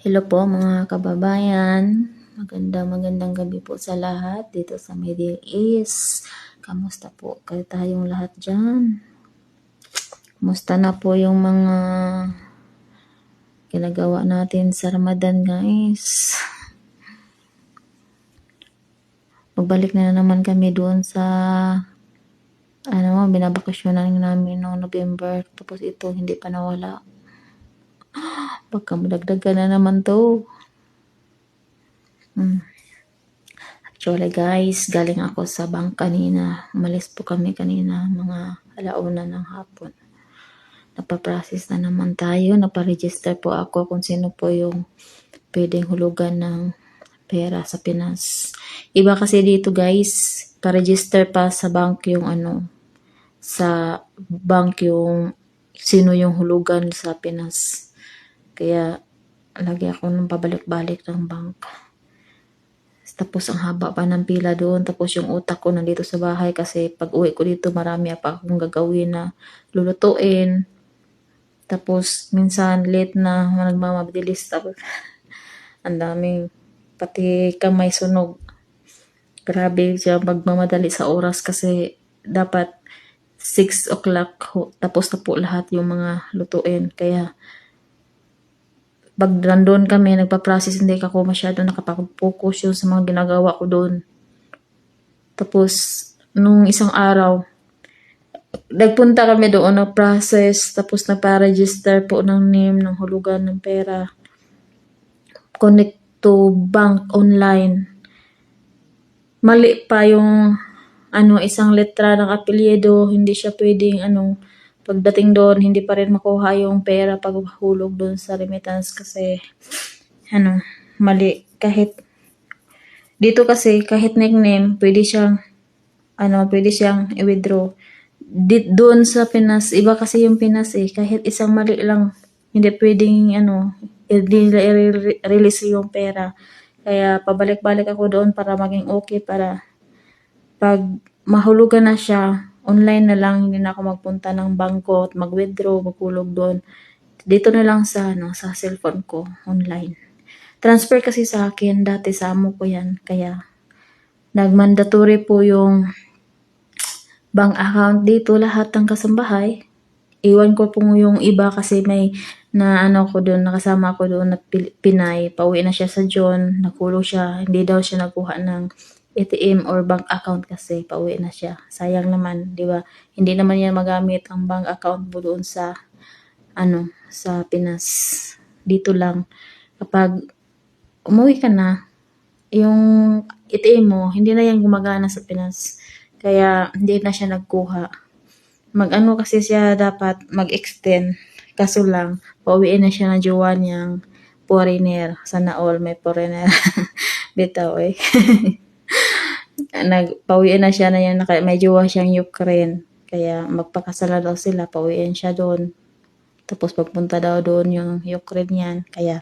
Hello po mga kababayan. Magandang gabi po sa lahat dito sa Middle East. Kamusta po kayo tayong lahat dyan? Kamusta na po yung mga ginagawa natin sa Ramadan, guys? Pagbalik na naman kami doon sa binabakasyonan namin noong November. Tapos ito, hindi pa nawala. Baka madagdagan na naman to. Actually guys, galing ako sa bank kanina. Umalis po kami kanina, mga 1:00 ng hapon. Napaprocess na naman tayo. Naparegister po ako kung sino po yung pwedeng hulugan ng pera sa Pinas. Iba kasi dito guys, pa-register pa sa bank yung sa bank yung sino yung hulugan sa Pinas. Kaya lagi ako nang pabalik-balik ng bank. Tapos ang haba pa ng pila doon. Tapos yung utak ko nandito sa bahay kasi pag uwi ko dito marami pa akong gagawin na lulutuin. Tapos minsan late na nagmamabilis. Tapos ang daming pati kamay sunog. Grabe siya magmamadali sa oras kasi dapat 6 o'clock tapos na po lahat yung mga lutuin. Kaya pag nandun kami, nagpa-process, hindi ako masyado nakapag-focus yun sa mga ginagawa ko doon. Tapos, nung isang araw, nagpunta kami doon, nag-process, tapos nagpa-register po ng name, ng hulugan ng pera. Connect to bank online. Mali pa yung isang letra ng apelyido, hindi siya pwedeng pagdating doon, hindi pa rin makuha yung pera pag hulog doon sa remittance kasi mali. Kahit dito kasi kahit nickname pwede siyang i-withdraw. Doon sa Pinas, iba kasi yung Pinas kahit isang mali lang hindi pwedeng hindi i-release yung pera. Kaya pabalik-balik ako doon para maging okay, para pag mahulugan na siya, online na lang, hindi na ako magpunta ng bangko at mag-withdraw, maghulog doon. Dito na lang sa sa cellphone ko, online. Transfer kasi sa akin, dati sa amo ko yan. Kaya nag-mandatory po yung bank account dito, lahat ng kasambahay. Iwan ko po yung iba kasi may ko doon, nakasama ko doon na Pinay. Pauwi na siya sa John, nakulong siya. Hindi daw siya nakuha ng ATM or bank account kasi pauwi na siya. Sayang naman, di ba? Hindi naman yan magamit ang bank account mo doon sa sa Pinas. Dito lang. Kapag umuwi ka na, yung ATM mo, hindi na yan gumagana sa Pinas. Kaya hindi na siya nagkuha. Kasi siya dapat mag-extend. Kaso lang, pauwiin na siya ng jowa niyang foreigner. Sana all may foreigner. Bitaw Pauwiin na siya na yan. May jowa siyang Ukraine. Kaya magpakasala daw sila. Pauwiin siya doon. Tapos pagpunta daw doon yung Ukraine yan. Kaya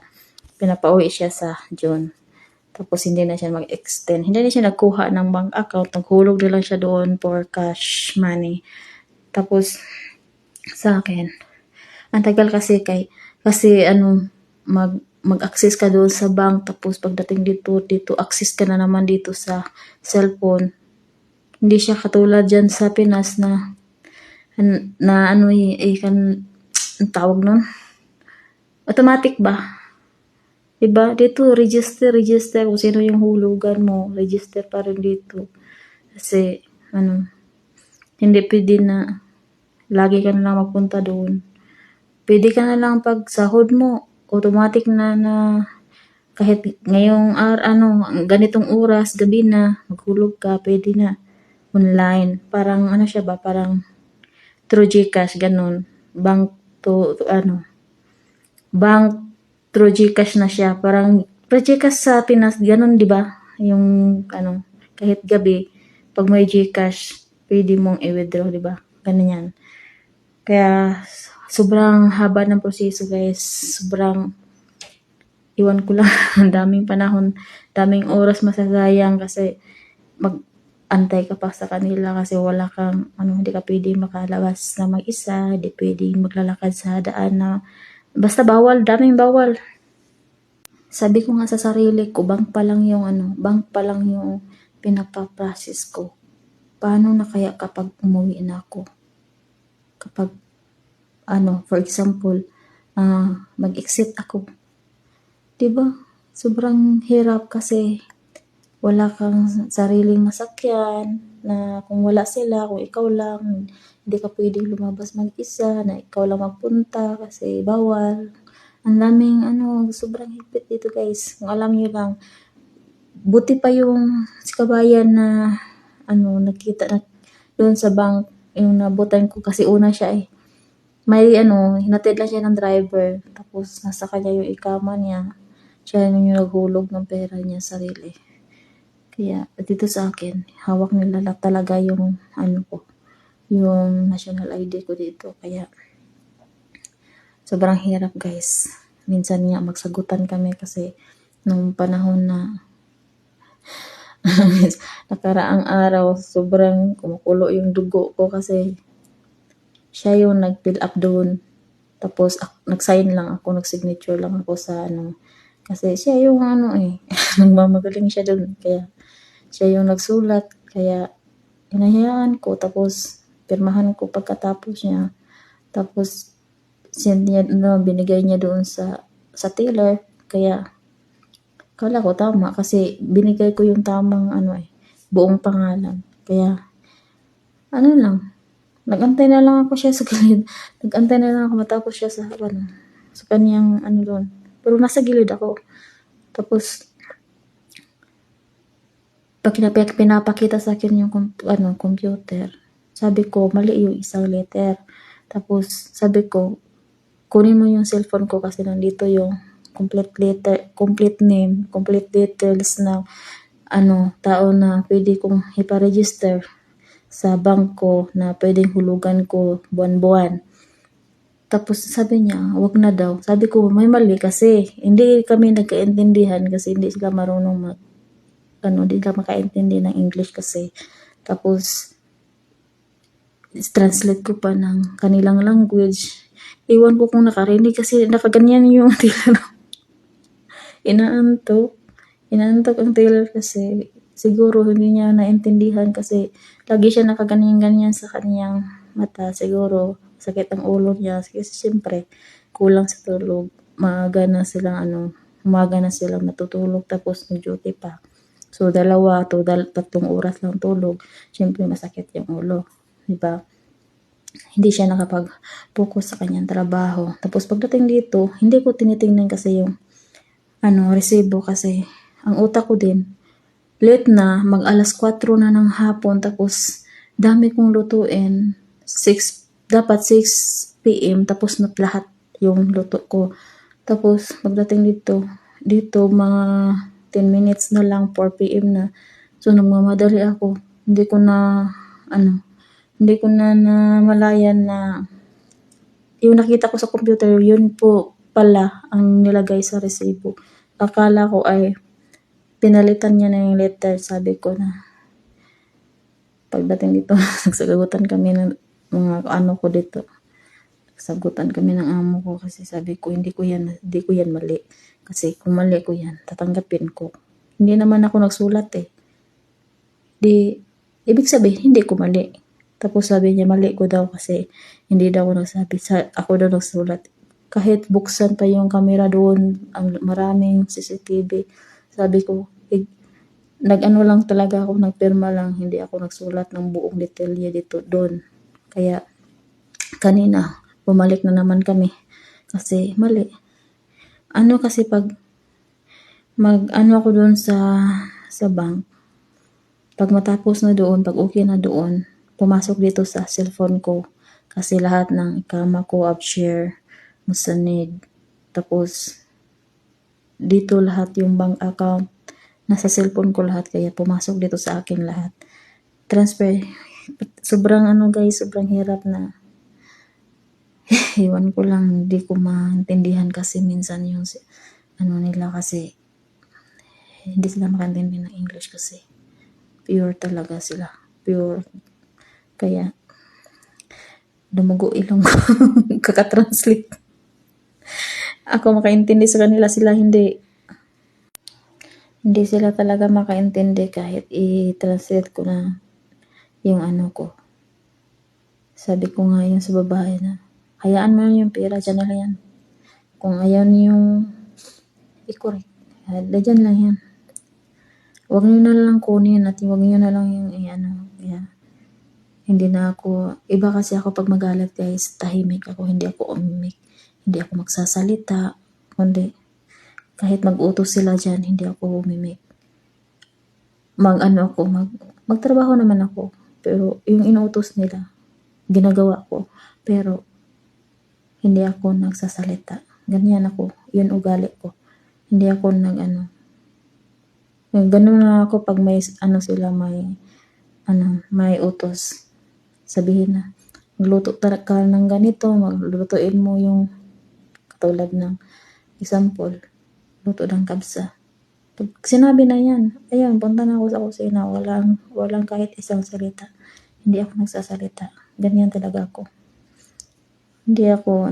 pinapauwi siya sa June. Tapos hindi na siya mag-extend. Hindi na siya nagkuha ng bank account. Naghulog na lang siya doon for cash money. Tapos sa akin, ang tagal kasi mag-access ka doon sa bank, tapos pagdating dito access ka na naman dito sa cellphone. Hindi siya katulad dyan sa Pinas na ang tawag nun? Automatic ba? Diba? Dito, register kung sino yung hulugan mo. Register pa rin dito. Kasi, hindi pwede na lagi ka na lang magpunta doon. Pwede ka na lang pag sahod mo, automatic na kahit ngayong ganitong oras, gabi na, maghulog ka, pwede na. Online. Parang siya ba? Parang through GCash, ganun. Bank through GCash na siya. Parang GCash sa Pinas, ganun, di ba? Yung kahit gabi, pag may GCash, pwede mong i-withdraw, di ba? Ganun yan. Kaya sobrang haba ng proseso, guys. Sobrang iwan ko lang. Daming panahon, daming oras masasayang kasi mag-antay ka pa sa kanila kasi wala kang hindi ka pwedeng makalabas na mag-isa, hindi pwedeng maglalakad sa daan na basta bawal, daming bawal. Sabi ko nga sa sarili ko, bank pa lang yung bank pa lang yung pinapaprocess ko. Paano na kaya kapag umuwi na ako? Kapag, for example, mag-exit ako. Diba? Sobrang hirap kasi wala kang sariling masakyan, na kung wala sila, kung ikaw lang, hindi ka pwedeng lumabas mag-isa, na ikaw lang magpunta kasi bawal. Ang daming sobrang higpit dito guys. Kung alam niyo lang, buti pa yung si kabayan na nakita na doon sa bank, yung nabutan ko kasi una siya eh. May hinatid lang siya ng driver, tapos nasa kanya yung ikama niya. Siya yung naghulog ng pera niya sarili. Kaya dito sa akin, hawak nila talaga yung yung national ID ko dito. Kaya sobrang hirap guys. Minsan nga magsagutan kami kasi nung panahon na nakaraang araw, sobrang kumukulo yung dugo ko kasi siya yung nag-fill up doon. Tapos nag-sign lang ako, nag-signature lang ako sa kasi siya yung nagmamagaling siya doon. Kaya siya yung nagsulat, kaya hinahayaan ko, tapos pirmahan ko pagkatapos niya. Tapos binigay niya doon sa teller, kaya kala ko tama kasi binigay ko yung tamang buong pangalan. Kaya lang, nagantay na lang ako siya sa gilid. Nagantay na lang ako matapos siya sa kanyang doon. Pero nasa gilid ako. Tapos pag pinapakita sa akin yung computer, sabi ko mali yung isang letter. Tapos sabi ko, kunin mo yung cellphone ko kasi nandito yung complete letter, complete name, complete details ng tao na pwede kong ipa-register sa bangko na pwedeng hulugan ko buwan-buwan. Tapos sabi niya, wag na daw. Sabi ko, may mali kasi hindi kami nagkaintindihan kasi hindi sila marunong hindi ka makaintindi ng English kasi. Tapos translate ko pa ng kanilang language. Iwan ko kung nakarinig kasi nakaganyan yung tila. Inaantok ang tailor kasi siguro hindi niya naintindihan kasi lagi siya nakaganyan-ganyan sa kanyang mata. Siguro sakit ang ulo niya kasi siyempre kulang sa tulog. Umaga na silang matutulog tapos mag-duty pa. So, 2 to 3 oras lang tulog. Siyempre, masakit yung ulo. Diba? Hindi siya nakapag-focus sa kanyang trabaho. Tapos, pagdating dito, hindi ko tinitingnan kasi yung resibo kasi ang utak ko din, late na, mag-alas 4 na ng hapon, tapos dami kong lutuin. Dapat 6 p.m. tapos na lahat yung luto ko. Tapos, pagdating dito mga 10 minutes na lang, 4 p.m. na. So, nagmamadali ako. Hindi ko na namalayan na yung nakita ko sa computer, yun po pala ang nilagay sa resibo. Akala ko ay pinalitan niya na yung letter. Sabi ko na, pagdating dito, nagsagutan kami ng mga ko dito. Sagutan kami ng amo ko kasi sabi ko hindi ko yan mali. Kasi kung mali ko yan, tatanggapin ko. Hindi naman ako nagsulat eh. Ibig sabihin, hindi ko mali. Tapos sabi niya, mali ko daw kasi hindi daw ako nagsabi. Ako daw nagsulat. Kahit buksan pa yung camera doon, ang maraming CCTV. Sabi ko, lang talaga ako, nagpirma lang. Hindi ako nagsulat ng buong detalye doon. Kaya, kanina, bumalik na naman kami. Kasi, mali. Kasi pag ako doon sa bank, pag matapos na doon, pag okay na doon, pumasok dito sa cellphone ko. Kasi lahat ng ikama ko, upshare, musanid. Tapos, dito lahat yung bank account, nasa cellphone ko lahat. Kaya pumasok dito sa akin lahat. Transfer. Sobrang guys, sobrang hirap na. Iwan ko lang, hindi ko maintindihan kasi minsan yung nila kasi hindi sila makaintindi ng English kasi pure talaga sila. Pure. Kaya dumugo ilong ko kakatranslate. Ako makaintindi sa kanila, sila hindi. Hindi sila talaga makaintindi kahit i-translate ko na yung ano ko. Sabi ko nga yun sa babae na, hayaan mo yung pera, dyan na lang yan. Kung ayaw niyong i-correct, dyan lang yan. Huwag niyo na lang kunin at huwag niyo na lang yung ano. Kaya, hindi na ako, iba kasi ako pag magalit guys, tahimik ako, hindi ako umimik. Hindi ako magsasalita, kundi kahit mag-utos sila dyan, hindi ako umimik. Magtrabaho naman ako. Pero yung inuutos nila, ginagawa ko. Pero, hindi ako nagsasalita. Ganyan ako. Yun ugali ko. Hindi ako ganun na ako pag may sila may utos. Sabihin na, magluto ka ng ganito, maglulutuin mo yung katulad ng example, luto ng kabsa. Pag sinabi na yan, ayan, punta na ako sa kusina, walang kahit isang salita. Hindi ako nagsasalita. Ganyan talaga ako. Hindi ako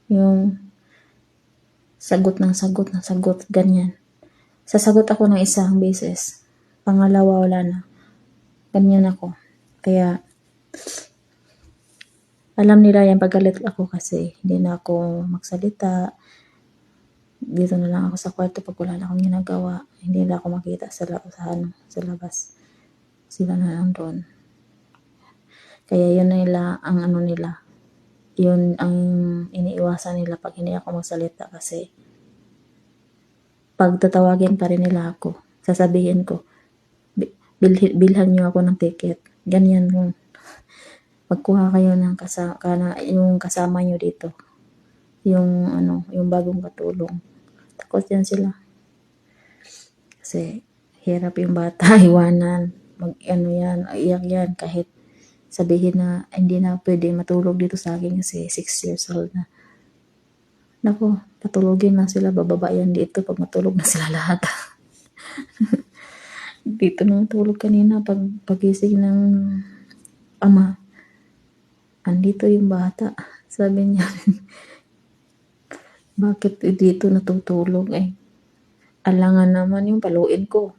yung sagot ng sagot, ganyan. Sasagot ako ng isang beses. Pangalawa, wala na. Ganyan ako. Kaya, alam nila yan paggalit ako kasi hindi na ako magsalita. Dito na lang ako sa kwarto pag wala na akong ginagawa. Hindi na ako makita sa labas. Sila na lang doon. Kaya yun nila, yun ang iniiwasan nila pag hindi ako magsalita kasi pag tatawagin pa rin nila ako, sasabihin ko, bilhan niyo ako ng ticket. Ganyan yun. Magkuha kayo ng yung kasama niyo dito. Yung bagong katulong. Takot yan sila. Kasi hirap yung bata, iwanan. Iyak yan kahit sabihin na hindi na pwede matulog dito sa akin kasi 6 years old na. Naku, patulogin na sila, bababa yan dito pag matulog na sila lahat. Dito na matulog kanina pagising ng ama. Andito yung bata. Sabi niya, bakit dito natutulog alangan naman yung paluin ko.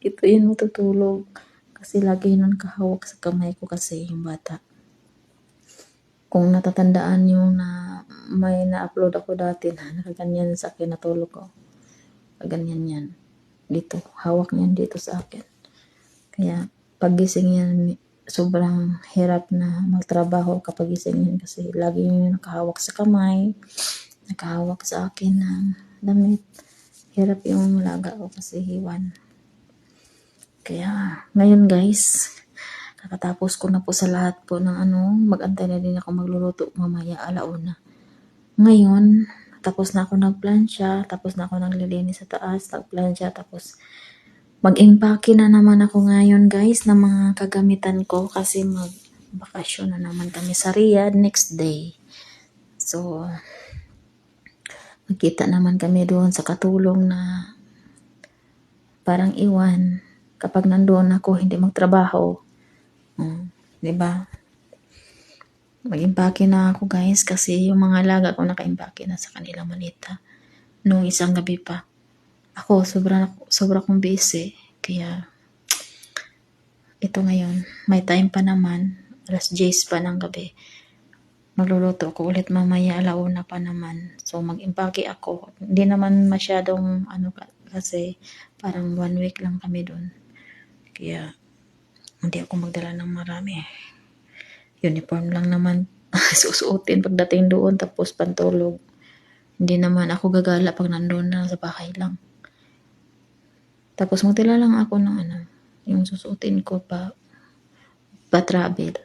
Ito yun matutulog. Kasi lagi yun nakahawak sa kamay ko kasi yung bata. Kung natatandaan nyo na may na-upload ako dati na nakaganyan sa akin, natulog ko. Ganyan yan. Dito, hawak niyan dito sa akin. Kaya, pagising yan, sobrang hirap na magtrabaho kapag gising yan kasi lagi yun nakahawak sa kamay, nakahawak sa akin ng damit. Hirap yung laga ko kasi hiwan. Kaya, ngayon guys, kakatapos ko na po sa lahat po ng mag-antay na din ako magluluto mamaya alauna. Ngayon, tapos na ako nagplansya, tapos na ako naglilinis sa taas, nagplansya, tapos mag-impake na naman ako ngayon guys ng mga kagamitan ko kasi mag-bakasyon na naman kami sa Riyadh next day. So, magkita naman kami doon sa katulong na parang iwan. Kapag nandoon ako, hindi magtrabaho. Diba? Mag-impake na ako guys kasi yung mga alaga ko naka-impake na sa kanilang malita. Noong isang gabi pa. Ako, sobra kong busy. Kaya, ito ngayon, may time pa naman. 10:00 pa ng gabi. Magluluto ako ulit mamaya, alauna pa naman. So, mag-impake ako. Hindi naman masyadong kasi parang 1 week lang kami doon. Kaya, hindi ako magdala ng marami. Uniform lang naman susuotin pagdating doon tapos pantulog. Hindi naman ako gagala pag nandoon na sa bahay lang. Tapos magdala lang ako ng yung susuotin ko pa-travel.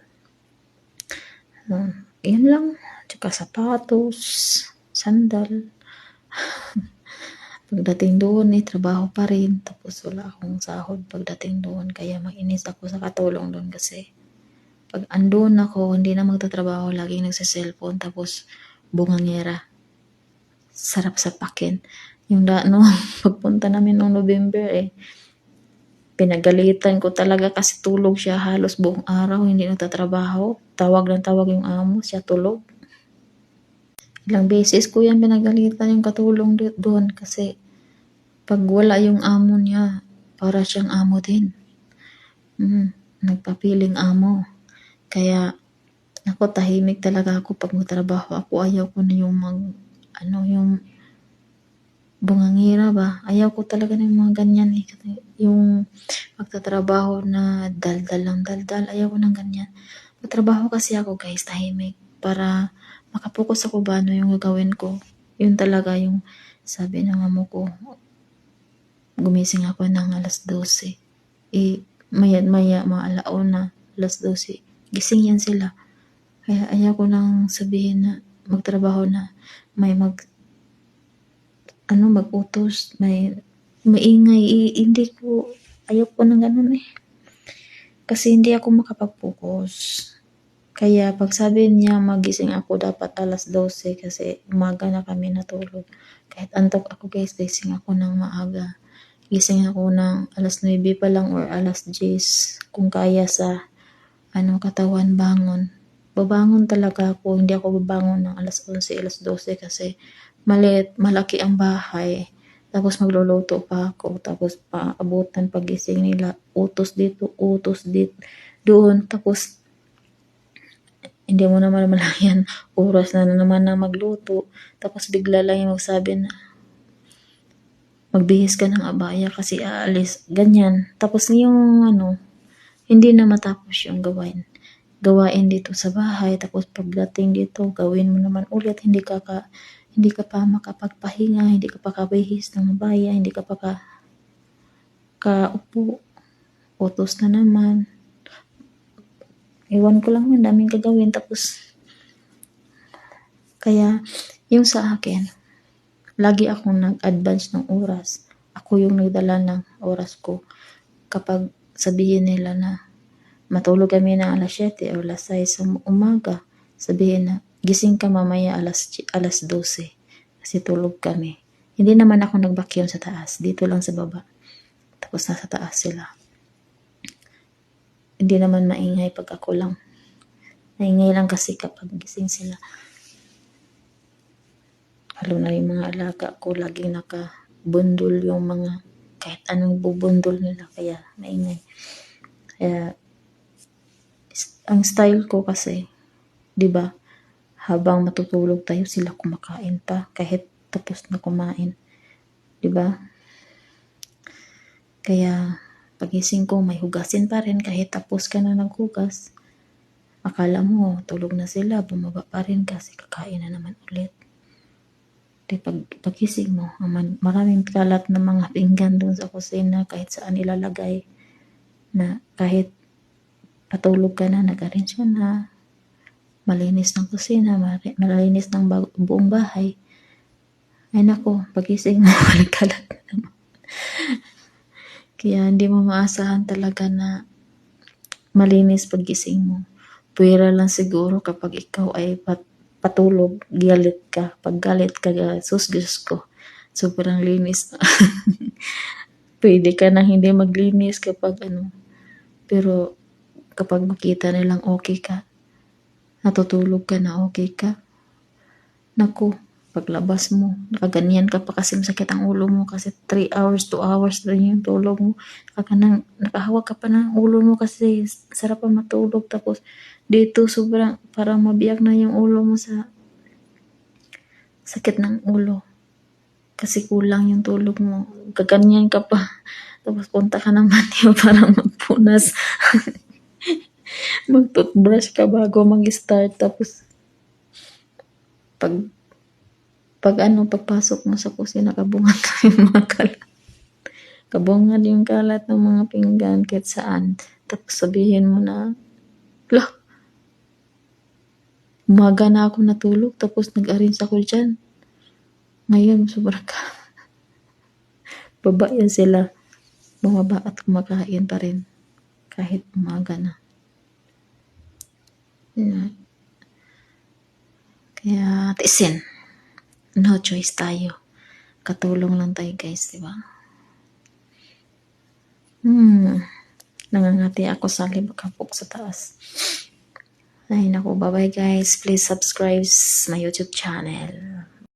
Yan lang. Tsaka sapatos, sandal. Pagdating doon, trabaho pa rin. Tapos wala akong sahod pagdating doon. Kaya mainis ako sa katulong doon kasi pag andun ako, hindi na magtatrabaho, laging nagsa-cellphone. Tapos bungangera. Sarap sa pakin. Yung pagpunta namin noong November pinagalitan ko talaga kasi tulog siya halos buong araw, hindi nagtatrabaho. Tawag ng tawag yung amo, siya tulog. Ilang beses ko yan pinagalitan yung katulong doon kasi pag wala yung amo niya, para siyang amo din. Nagpapiling amo. Kaya ako tahimik talaga ako pag magtrabaho ako. Ayaw ko na yung yung bungangira ba. Ayaw ko talaga ng mga ganyan eh. Yung magtatrabaho na daldal lang daldal. Ayaw ko ng ganyan. Magtrabaho kasi ako guys, tahimik. Para makapokus ako ba ano yung gagawin ko. Yun talaga yung sabi ng amo ko. Gumising ako ng alas 12. Maya maalaon na alas 12. Gising yan sila. Kaya ayaw ko nang sabihin na magtrabaho na may mag-utos, may maingay. Hindi ko, ayaw ko ng ganun eh. Kasi hindi ako makapag-focus. Kaya pag sabi niya magising ako dapat alas 12 kasi umaga na kami natulog. Kahit antok ako guys, gising ako ng maaga. Gising ako ng alas 9 pa lang or alas 10 kung kaya sa katawan bangon. Babangon talaga ako, hindi ako babangon ng alas 11, alas 12 kasi malaki ang bahay. Tapos magluluto pa ako, tapos paabutan pagising nila, utos dito, doon. Tapos hindi mo naman malayan, oras na naman na magluto. Tapos bigla lang yung magsabi na magbihis ka ng abaya kasi aalis, ganyan. Tapos yung hindi na matapos yung gawain dito sa bahay. Tapos pagdating dito, gawin mo naman ulit, hindi ka pa makapagpahinga, hindi ka pa kabihis ng abaya, hindi ka pa kaupo, utos na naman. Iwan ko lang yun, daming gagawin. Tapos kaya yung sa akin, lagi akong nag-advance ng oras. Ako yung nagdala ng oras ko. Kapag sabihin nila na matulog kami ng alas 7 o alas 6 sa umaga, sabihin na gising ka mamaya alas 12 kasi tulog kami. Hindi naman ako nag-vacuum sa taas, dito lang sa baba. Tapos nasa taas sila. Hindi naman maingay pag ako lang. Maingay lang kasi kapag gising sila. Lalo na yung mga alaga ko, laging nakabundol yung mga kahit anong bubundol nila, kaya maingay. Kaya ang style ko kasi, 'di ba? Habang matutulog tayo, sila kumakain pa kahit tapos na kumain. 'Di ba? Kaya pagising ko may hugasin pa rin kahit tapos ka na naghugas. Akala mo tulog na sila, bumaba pa rin kasi kakain na naman ulit. Di pagising mo, maraming kalat na mga pinggan doon sa kusina kahit saan ilalagay na kahit patulog ka na, nag-arrange ka na, malinis ng kusina, malinis ng buong bahay. Ay nako, pagising mo, kalat na naman. Kaya hindi mo maasahan talaga na malinis pagising mo. Puwera lang siguro kapag ikaw ay patulog, galit ka. Pag galit ka, sus ko, sobrang linis. Pwede ka na hindi maglinis kapag pero kapag makita nilang okay ka, natutulog ka na okay ka, naku, paglabas mo, nakaganyan ka pa kasi masakit ang ulo mo kasi 3 hours, 2 hours rin yung tulog mo. Nakahawak ka pa ng ulo mo kasi sarap pa matulog. Tapos dito sobrang parang mabiyak na yung ulo mo sa sakit ng ulo. Kasi kulang yung tulog mo. Kaganyan ka pa. Tapos punta ka ng banyo para magpunas. Mag-toothbrush ka bago mag-start. Tapos pagpasok mo sa kusina, kabungan ka yung mga kalat. Kabungan yung kalat ng mga pinggan kahit saan. Tapos sabihin mo na, lah, umaga na ako natulog tapos nag-arrange ako dyan. Ngayon, sobrang baba yan sila. Bumaba at kumakain pa rin. Kahit umaga na. Kaya, tiisin. No choice tayo. Katulong lang tayo guys, di ba? Nangangati ako sa libakapok sa taas. Ay naku, bye-bye guys. Please subscribe my YouTube channel.